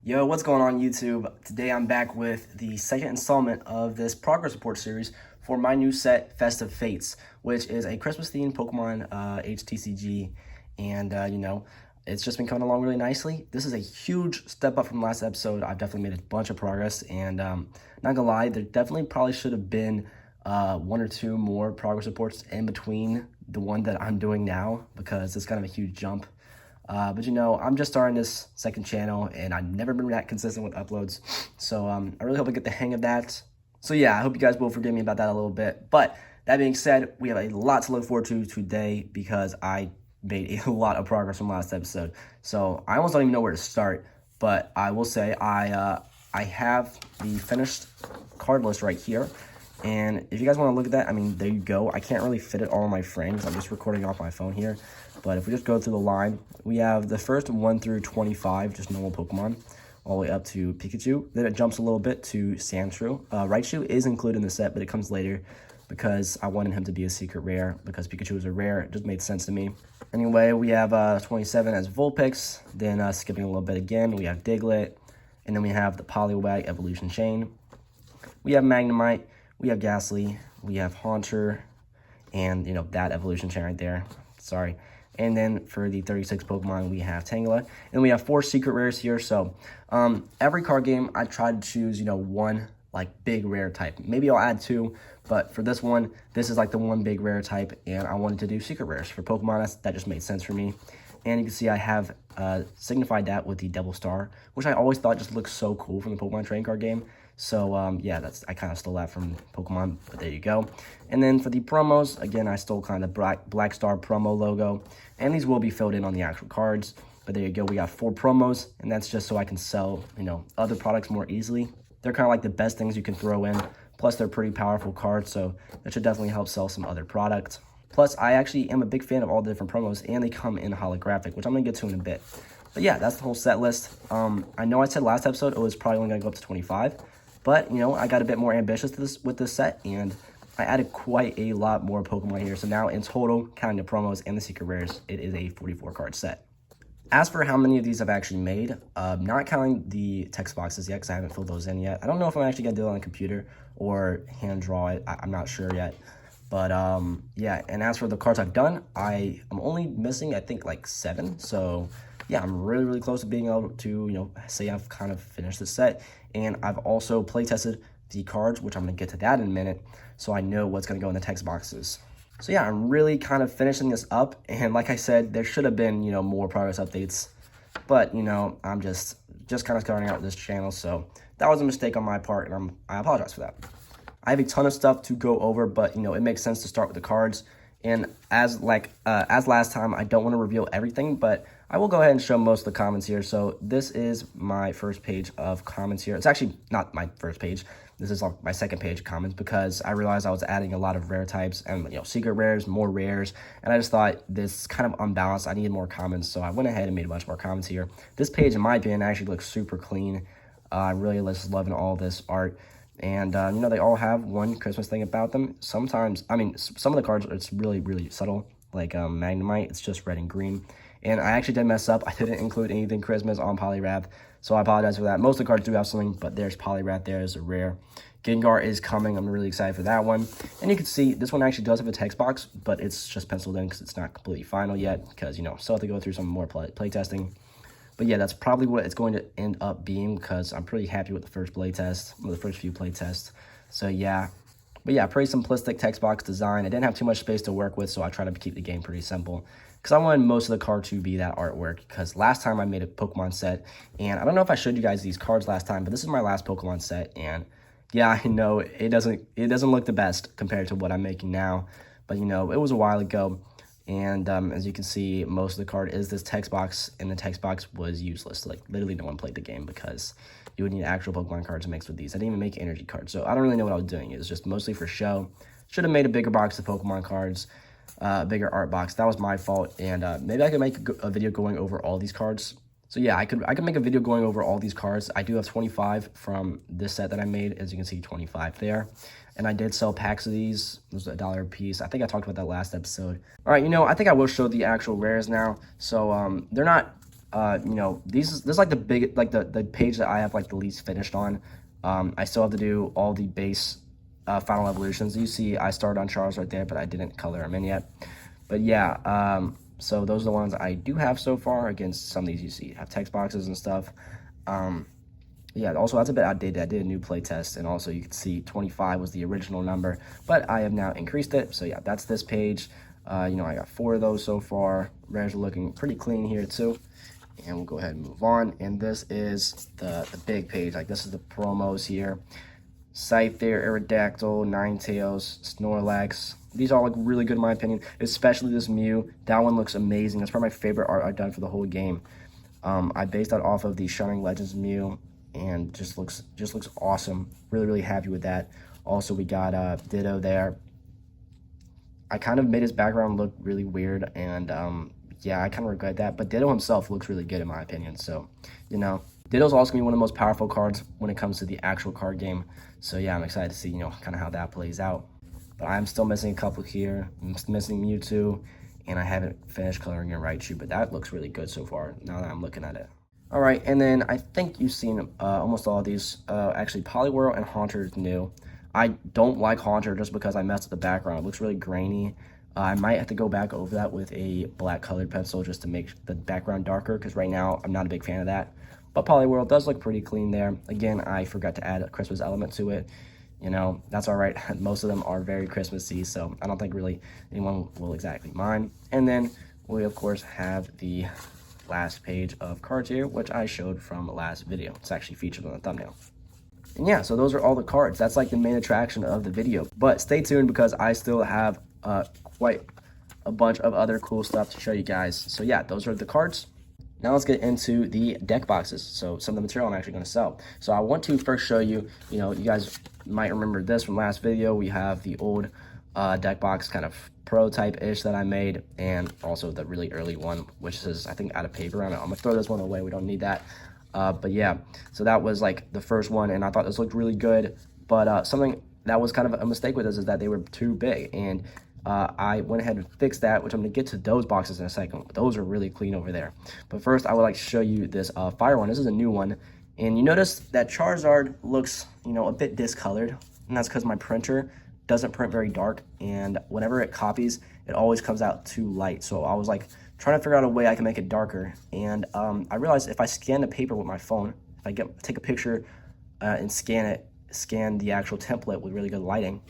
Yo, what's going on YouTube? Today I'm back with the second installment of this progress report series for my new set, Festive Fates, which is a Christmas-themed Pokemon HTCG, and it's just been coming along really nicely. This is a huge step up from last episode. I've definitely made a bunch of progress, and not gonna lie, there definitely probably should have been one or two more progress reports in between the one that I'm doing now because it's kind of a huge jump. But I'm just starting this second channel and I've never been that consistent with uploads. So I really hope I get the hang of that. So yeah, I hope you guys will forgive me about that a little bit. But that being said, we have a lot to look forward to today because I made a lot of progress from last episode. So I almost don't even know where to start. But I will say I have the finished card list right here. And if you guys want to look at that, I mean, there you go. I can't really fit it all in my frame because I'm just recording off my phone here. But if we just go through the line, we have the first 1 through 25, just normal Pokemon, all the way up to Pikachu. Then it jumps a little bit to Sandshrew. Raichu is included in the set, but it comes later because I wanted him to be a secret rare because Pikachu is a rare. It just made sense to me. Anyway, we have 27 as Vulpix. Then skipping a little bit again, we have Diglett. And then we have the Poliwag Evolution Chain. We have Magnemite. We have Ghastly, we have Haunter, and, that evolution chain right there. Sorry. And then for the 36 Pokemon, we have Tangela. And we have 4 secret rares here. So every card game, I try to choose, one, big rare type. Maybe I'll add 2, but for this one, this is, the one big rare type. And I wanted to do secret rares for Pokemon. That just made sense for me. And you can see I have signified that with the Devil Star, which I always thought just looked so cool from the Pokemon trading card game. So, yeah, I kind of stole that from Pokemon, but there you go. And then for the promos, again, I stole kind of Black Star promo logo. And these will be filled in on the actual cards. But there you go, we got 4 promos, and that's just so I can sell, other products more easily. They're kind of like the best things you can throw in. Plus, they're pretty powerful cards, so that should definitely help sell some other products. Plus, I actually am a big fan of all the different promos, and they come in holographic, which I'm going to get to in a bit. But yeah, that's the whole set list. I know I said last episode it was probably only going to go up to 25. But, I got a bit more ambitious with this set, and I added quite a lot more Pokemon here. So now, in total, counting the promos and the secret rares, it is a 44-card set. As for how many of these I've actually made, not counting the text boxes yet, because I haven't filled those in yet. I don't know if I'm actually going to do it on the computer or hand draw it. I'm not sure yet. But, yeah, and as for the cards I've done, I am only missing, I think, 7. So, yeah, I'm really, really close to being able to, say I've kind of finished the set. And I've also play tested the cards, which I'm going to get to that in a minute, so I know what's going to go in the text boxes. So, yeah, I'm really kind of finishing this up. And like I said, there should have been, more progress updates. But, I'm just kind of starting out this channel. So that was a mistake on my part, and I apologize for that. I have a ton of stuff to go over, but, it makes sense to start with the cards. And as last time, I don't want to reveal everything, but I will go ahead and show most of the comments here. So this is my first page of comments here. It's actually not my first page. This is my second page of comments because I realized I was adding a lot of rare types and, secret rares, more rares. And I just thought this kind of unbalanced. I needed more comments, so I went ahead and made a bunch more comments here. This page, in my opinion, actually looks super clean. I really just loving all this art. And, they all have one Christmas thing about them. Sometimes, some of the cards, it's really, really subtle. Like Magnemite, it's just red and green. And I actually did mess up. I didn't include anything Christmas on Poliwrath, so I apologize for that. Most of the cards do have something, but there's Poliwrath there as a rare. Gengar is coming. I'm really excited for that one. And you can see this one actually does have a text box, but it's just penciled in because it's not completely final yet because, still have to go through some more play testing. But yeah, that's probably what it's going to end up being because I'm pretty happy with the first play test, the first few play tests. So yeah. But yeah, pretty simplistic text box design. I didn't have too much space to work with, so I tried to keep the game pretty simple. Because I wanted most of the card to be that artwork. Because last time I made a Pokemon set, and I don't know if I showed you guys these cards last time, but this is my last Pokemon set. And yeah, I know it doesn't look the best compared to what I'm making now. But it was a while ago. And as you can see, most of the card is this text box, and the text box was useless. Literally no one played the game because you would need actual Pokemon cards mixed with these. I didn't even make energy cards, so I don't really know what I was doing. It was just mostly for show. Should have made a bigger box of Pokemon cards, bigger art box. That was my fault, and maybe I could make a video going over all these cards. So yeah, I could make a video going over all these cards. I do have 25 from this set that I made, as you can see, 25 there. And I did sell packs of these. It was $1 a piece. I think I talked about that last episode. All right, I think I will show the actual rares now. So they're not You know, this is like the big, like the page that I have like the least finished on. I still have to do all the base final evolutions. You see I started on Charles right there, but I didn't color them in yet. But yeah, so those are the ones I do have so far. Against some of these you see have text boxes and stuff. Yeah, also that's a bit outdated. I did a new play test, and also you can see 25 was the original number, but I have now increased it. So yeah, that's this page. You know, I got 4 of those so far. Rares are looking pretty clean here too. And we'll go ahead and move on. And this is the big page. Like, this is the promos here. Scyther, Aerodactyl, Ninetales, Snorlax. These all look really good in my opinion, especially this Mew. That one looks amazing. That's probably my favorite art I've done for the whole game. I based that off of the Shining Legends Mew, and just looks awesome. Really happy with that. Also, we got Ditto there. I kind of made his background look really weird, and yeah, I kind of regret that. But Ditto himself looks really good in my opinion. So, you know, Ditto's also gonna be one of the most powerful cards when it comes to the actual card game. So yeah, I'm excited to see, you know, kind of how that plays out. But I'm still missing a couple here. I'm missing Mewtwo, and I haven't finished coloring in Raichu, but that looks really good so far now that I'm looking at it. All right, and then I think you've seen almost all of these. Actually, Poliwhirl and Haunter is new. I don't like Haunter just because I messed with the background. It looks really grainy. I might have to go back over that with a black colored pencil just to make the background darker, because right now I'm not a big fan of that. But Poliwhirl does look pretty clean there. Again, I forgot to add a Christmas element to it. You know, that's all right. Most of them are very Christmassy, so I don't think really anyone will exactly mind. And then we, of course, have the last page of cards here, which I showed from the last video. It's actually featured on the thumbnail. And yeah, so those are all the cards. That's like the main attraction of the video. But stay tuned, because I still have quite a bunch of other cool stuff to show you guys. So yeah, those are the cards. Now let's get into the deck boxes. So some of the material I'm actually going to sell. So I want to first show you, you know, you guys might remember this from last video. We have the old deck box kind of prototype-ish that I made, and also the really early one, which is, I think, out of paper on it. I'm going to throw this one away. We don't need that. But yeah, so that was like the first one, and I thought this looked really good. But something that was kind of a mistake with this is that they were too big, and I went ahead and fixed that, which I'm going to get to those boxes in a second. Those are really clean over there. But first, I would like to show you this fire one. This is a new one, and you notice that Charizard looks, you know, a bit discolored, and that's because my printer doesn't print very dark, and whenever it copies, it always comes out too light. So I was like trying to figure out a way I can make it darker, and I realized if I scan the paper with my phone, if I take a picture and scan the actual template with really good lighting,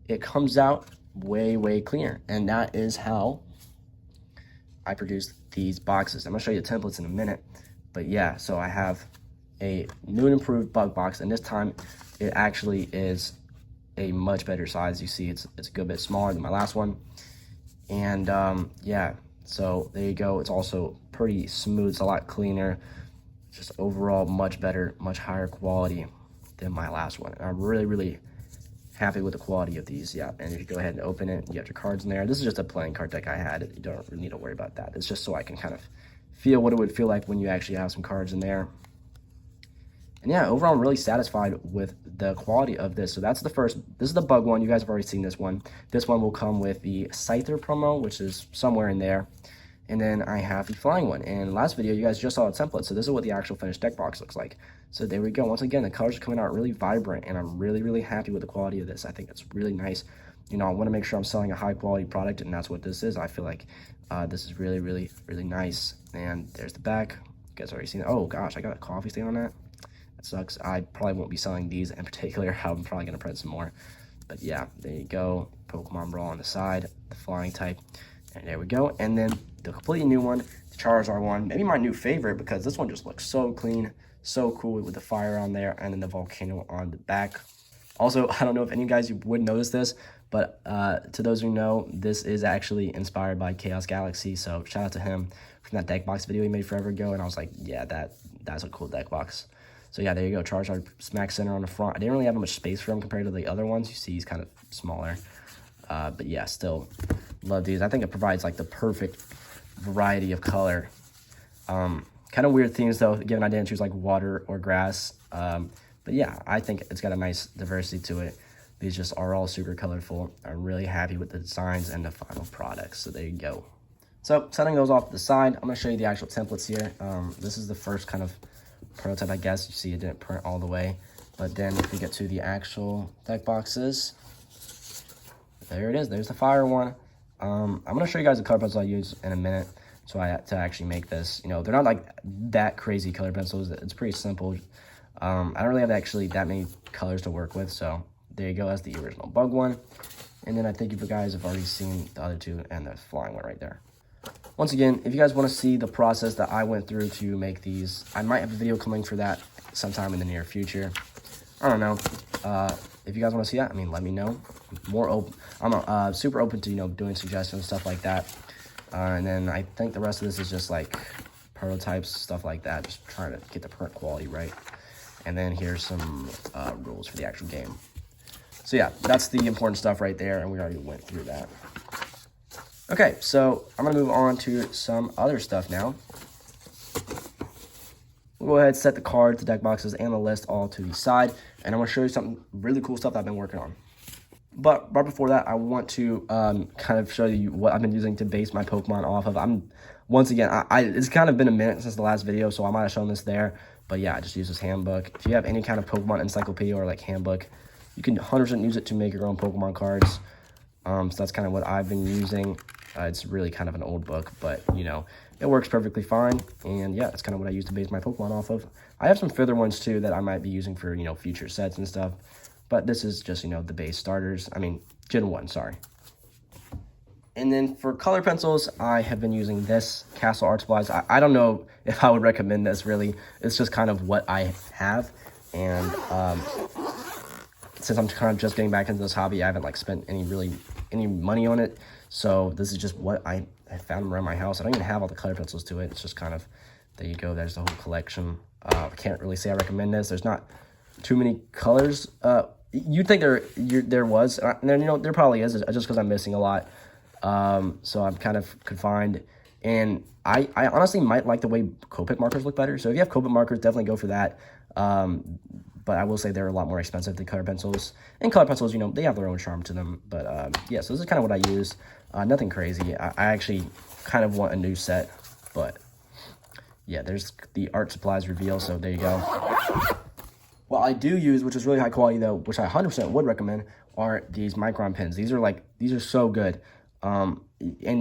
it comes out way cleaner. And that is how I produced these boxes. I'm gonna show you the templates in a minute, but yeah, so I have a new and improved bug box, and this time it actually is a much better size. You see it's a good bit smaller than my last one, and yeah, so there you go. It's also pretty smooth. It's a lot cleaner, just overall much better, much higher quality than my last one. And I'm really happy with the quality of these. Yeah, and if you go ahead and open it, you have your cards in there. This is just a playing card deck I had. You don't really need to worry about that. It's just so I can kind of feel what it would feel like when you actually have some cards in there. And yeah, overall I'm really satisfied with the quality of this. So that's the first. This is the bug one. You guys have already seen this one. This one will come with the Scyther promo, which is somewhere in there. And then I have the flying one. And last video, you guys just saw a template. So this is what the actual finished deck box looks like. So there we go. Once again, the colors are coming out really vibrant, and I'm really happy with the quality of this. I think it's really nice. You know, I want to make sure I'm selling a high quality product, and that's what this is. I feel like this is really nice. And there's the back. You guys already seen it. Oh gosh, I got a coffee stain on that. That sucks. I probably won't be selling these in particular. I'm probably going to print some more. But yeah, there you go. Pokemon Brawl on the side, the flying type. And there we go. And then the completely new one, the Charizard one, maybe my new favorite, because this one just looks so clean, so cool with the fire on there, and then the volcano on the back. Also, I don't know if any of you guys would notice this, but to those who know, this is actually inspired by Chaos Galaxy. So shout out to him from that deck box video he made forever ago. And I was like, yeah, that's a cool deck box. So yeah, there you go. Charizard smack center on the front. I didn't really have much space for him compared to the other ones. You see he's kind of smaller. But yeah, still love these. I think it provides like the perfect variety of color. Kind of weird themes though, given I didn't choose like water or grass. But yeah, I think it's got a nice diversity to it. These just are all super colorful. I'm really happy with the designs and the final products. So there you go. So setting those off to the side, I'm going to show you the actual templates here. This is the first kind of prototype, I guess. You see it didn't print all the way. But then if we get to the actual deck boxes, there it is. There's the fire one. I'm going to show you guys the color pencils I use in a minute to actually make this. You know, they're not like that crazy color pencils. It's pretty simple. I don't really have actually that many colors to work with. So there you go. That's the original bug one. And then I think you guys have already seen the other two and the flying one right there. Once again, if you guys want to see the process that I went through to make these, I might have a video coming for that sometime in the near future. I don't know. If you guys want to see that, I mean, let me know. I'm super open to, you know, doing suggestions, stuff like that. And then I think the rest of this is just like prototypes, stuff like that. Just trying to get the print quality right. And then here's some rules for the actual game. So yeah, that's the important stuff right there, and we already went through that. Okay, so I'm going to move on to some other stuff now. We'll go ahead, set the cards, the deck boxes, and the list all to the side, and I'm going to show you some really cool stuff that I've been working on. But right before that, I want to kind of show you what I've been using to base my Pokemon off of. Once again, it's kind of been a minute since the last video, so I might have shown this there. But yeah, I just use this handbook. If you have any kind of Pokemon encyclopedia or like handbook, you can 100% use it to make your own Pokemon cards. So that's kind of what I've been using. It's really kind of an old book, but, you know, it works perfectly fine. And, yeah, that's kind of what I use to base my Pokemon off of. I have some further ones, too, that I might be using for, you know, future sets and stuff. But this is just, you know, the base starters. I mean, Gen 1, sorry. And then for color pencils, I have been using this Castle Art Supplies. I don't know if I would recommend this, really. It's just kind of what I have. And since I'm kind of just getting back into this hobby, I haven't, like, spent any money on it. So this is just what I found around my house. I don't even have all the color pencils to it. It's just kind of, there you go. There's the whole collection. I can't really say I recommend this. There's not too many colors. You'd think there was, and then, you know, there probably is, just because I'm missing a lot. So I'm kind of confined. And I honestly might like the way Copic markers look better. So if you have Copic markers, definitely go for that. But I will say they're a lot more expensive than color pencils. And color pencils, you know, they have their own charm to them. But yeah, so this is kind of what I use. Nothing crazy. I actually kind of want a new set. But yeah, there's the art supplies reveal. So there you go. What I do use, which is really high quality though, which I 100% would recommend, are these Micron pens. These are so good. And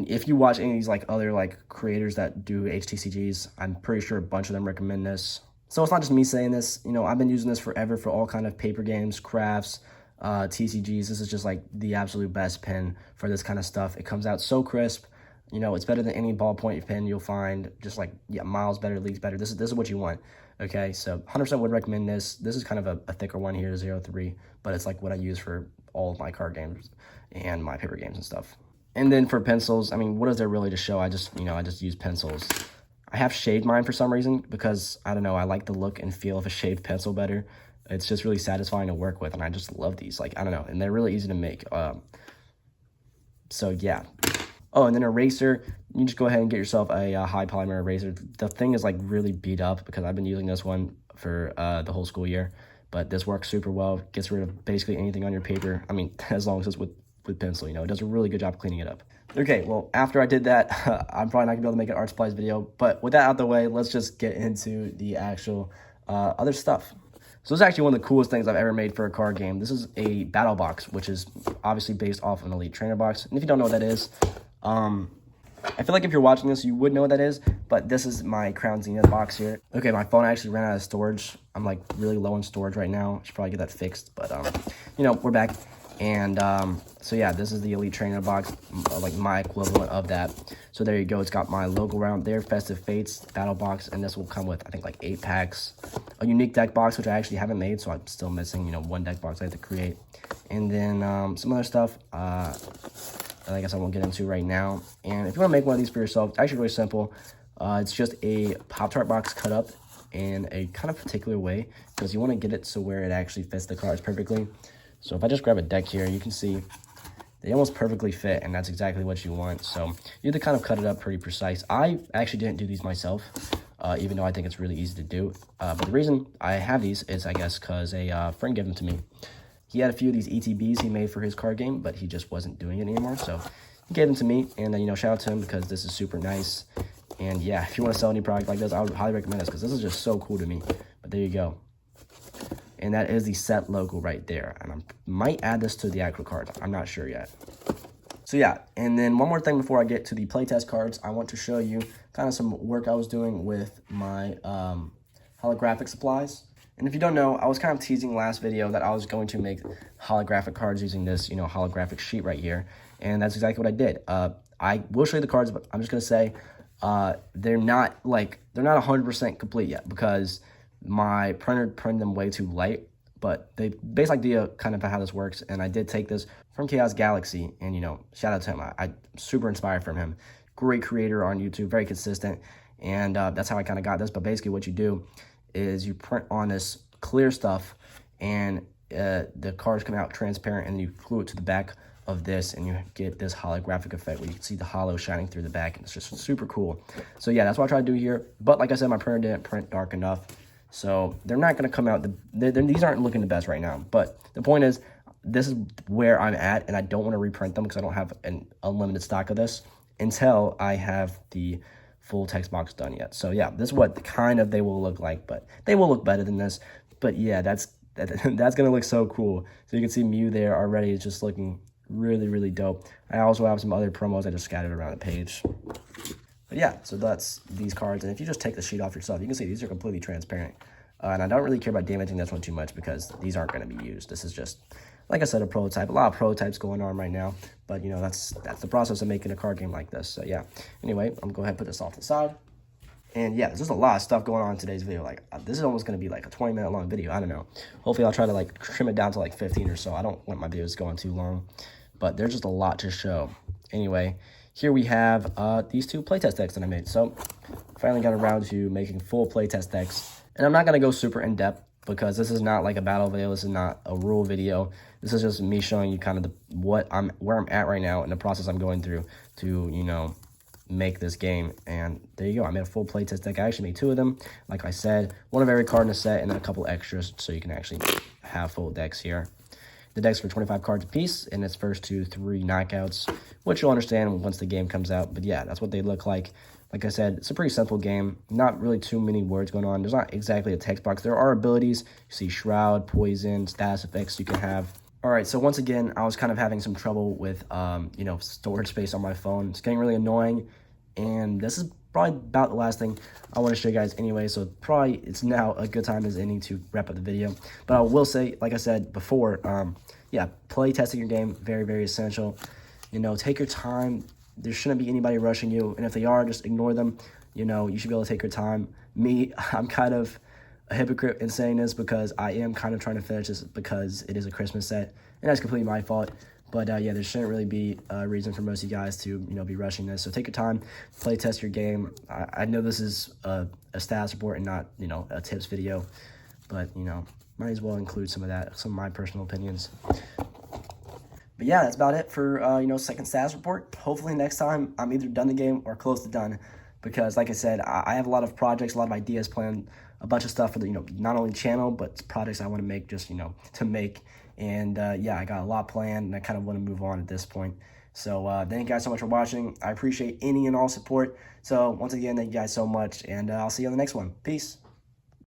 if you watch any of these like other like creators that do HTCGs, I'm pretty sure a bunch of them recommend this. So it's not just me saying this, you know, I've been using this forever for all kind of paper games, crafts, TCGs. This is just like the absolute best pen for this kind of stuff. It comes out so crisp. You know, it's better than any ballpoint pen you'll find. Just like, yeah, miles better, leagues better. This is what you want. Okay, so 100% would recommend this. This is kind of a thicker one here, 03, but it's like what I use for all of my card games and my paper games and stuff. And then for pencils, I mean, what is there really to show? I just use pencils. I have shaved mine for some reason because, I don't know, I like the look and feel of a shaved pencil better. It's just really satisfying to work with, and I just love these. Like, I don't know, and they're really easy to make. So, yeah. Oh, and then eraser, you just go ahead and get yourself a high polymer eraser. The thing is, like, really beat up because I've been using this one for the whole school year. But this works super well. Gets rid of basically anything on your paper. I mean, as long as it's with pencil, you know. It does a really good job cleaning it up. Okay, well, after I did that, I'm probably not going to be able to make an art supplies video. But with that out of the way, let's just get into the actual other stuff. So this is actually one of the coolest things I've ever made for a card game. This is a battle box, which is obviously based off of an Elite Trainer box. And if you don't know what that is, I feel like if you're watching this, you would know what that is. But this is my Crown Zenith box here. Okay, my phone actually ran out of storage. I'm like really low on storage right now. Should probably get that fixed. But, you know, we're back. And so yeah, this is the Elite Trainer box, like my equivalent of that. So there you go. It's got my logo around there, Festive Fates battle box, and this will come with I think like 8 packs, a unique deck box which I actually haven't made, so I'm still missing, you know, 1 deck box I have to create, and then some other stuff I guess I won't get into right now. And if you want to make one of these for yourself, it's actually really simple. It's just a Pop-Tart box cut up in a kind of particular way because you want to get it so where it actually fits the cards perfectly. So if I just grab a deck here, you can see they almost perfectly fit, and that's exactly what you want. So you have to kind of cut it up pretty precise. I actually didn't do these myself, even though I think it's really easy to do. But the reason I have these is, I guess, because a friend gave them to me. He had a few of these ETBs he made for his card game, but he just wasn't doing it anymore. So he gave them to me, and you know, shout out to him because this is super nice. And yeah, if you want to sell any product like this, I would highly recommend this because this is just so cool to me. But there you go. And that is the set logo right there. And I might add this to the actual cards. I'm not sure yet. So yeah, and then one more thing before I get to the playtest cards, I want to show you kind of some work I was doing with my holographic supplies. And if you don't know, I was kind of teasing last video that I was going to make holographic cards using this, you know, holographic sheet right here. And that's exactly what I did. I will show you the cards, but I'm just going to say they're not 100% complete yet because my printer printed them way too light. But the basic idea kind of how this works, and I did take this from Chaos Galaxy, and you know, shout out to him. I'm super inspired from him. Great creator on YouTube, very consistent, and that's how I kind of got this. But basically what you do is you print on this clear stuff, and the cards come out transparent, and you glue it to the back of this, and you get this holographic effect where you can see the hollow shining through the back, and it's just super cool. So yeah, that's what I try to do here. But like I said, my printer didn't print dark enough. So they're not going to come out, these aren't looking the best right now. But the point is, this is where I'm at, and I don't want to reprint them because I don't have an unlimited stock of this until I have the full text box done yet. So yeah, this is what kind of they will look like, but they will look better than this. But yeah, that's going to look so cool. So you can see Mew there already. It's just looking really, really dope. I also have some other promos I just scattered around the page. But yeah, so that's these cards, and if you just take the sheet off yourself, you can see these are completely transparent. And I don't really care about damaging this one too much because these aren't going to be used. This is just, like I said, a prototype. A lot of prototypes going on right now, but you know, that's the process of making a card game like this. So yeah, anyway, I'm going to go ahead and put this off to the side. And yeah, there's just a lot of stuff going on in today's video. Like, this is almost going to be like a 20-minute long video. I don't know. Hopefully I'll try to like trim it down to like 15 or so. I don't want my videos going too long, but there's just a lot to show. Anyway, here we have these two playtest decks that I made. So finally got around to making full playtest decks. And I'm not going to go super in-depth because this is not like a battle video. This is not a rule video. This is just me showing you kind of where I'm at right now and the process I'm going through to, you know, make this game. And there you go. I made a full playtest deck. I actually made 2 of them. Like I said, one of every card in the set and then a couple extras so you can actually have full decks here. The deck's for 25 cards a piece, and it's first to 3 knockouts, which you'll understand once the game comes out. But yeah, that's what they look like. Like I said, it's a pretty simple game. Not really too many words going on. There's not exactly a text box. There are abilities. You see Shroud, Poison, status effects you can have. All right, so once again, I was kind of having some trouble with, you know, storage space on my phone. It's getting really annoying, and this is probably about the last thing I want to show you guys anyway, so probably it's now a good time as any to wrap up the video. But I will say, like I said before, yeah, play testing your game, very, very essential. You know, take your time. There shouldn't be anybody rushing you, and if they are, just ignore them. You know, you should be able to take your time. Me, I'm kind of a hypocrite in saying this because I am kind of trying to finish this because it is a Christmas set, and that's completely my fault. But yeah, there shouldn't really be a reason for most of you guys to, you know, be rushing this. So take your time, play test your game. I know this is a status report and not, you know, a tips video, but, you know, might as well include some of that, some of my personal opinions. But yeah, that's about it for, you know, second status report. Hopefully next time I'm either done the game or close to done because, like I said, I have a lot of projects, a lot of ideas planned, a bunch of stuff for the, you know, not only channel, but projects I want to make just, you know, to make. And yeah, I got a lot planned, and I kind of want to move on at this point. So thank you guys so much for watching. I appreciate any and all support. So once again, thank you guys so much, and I'll see you on the next one. Peace.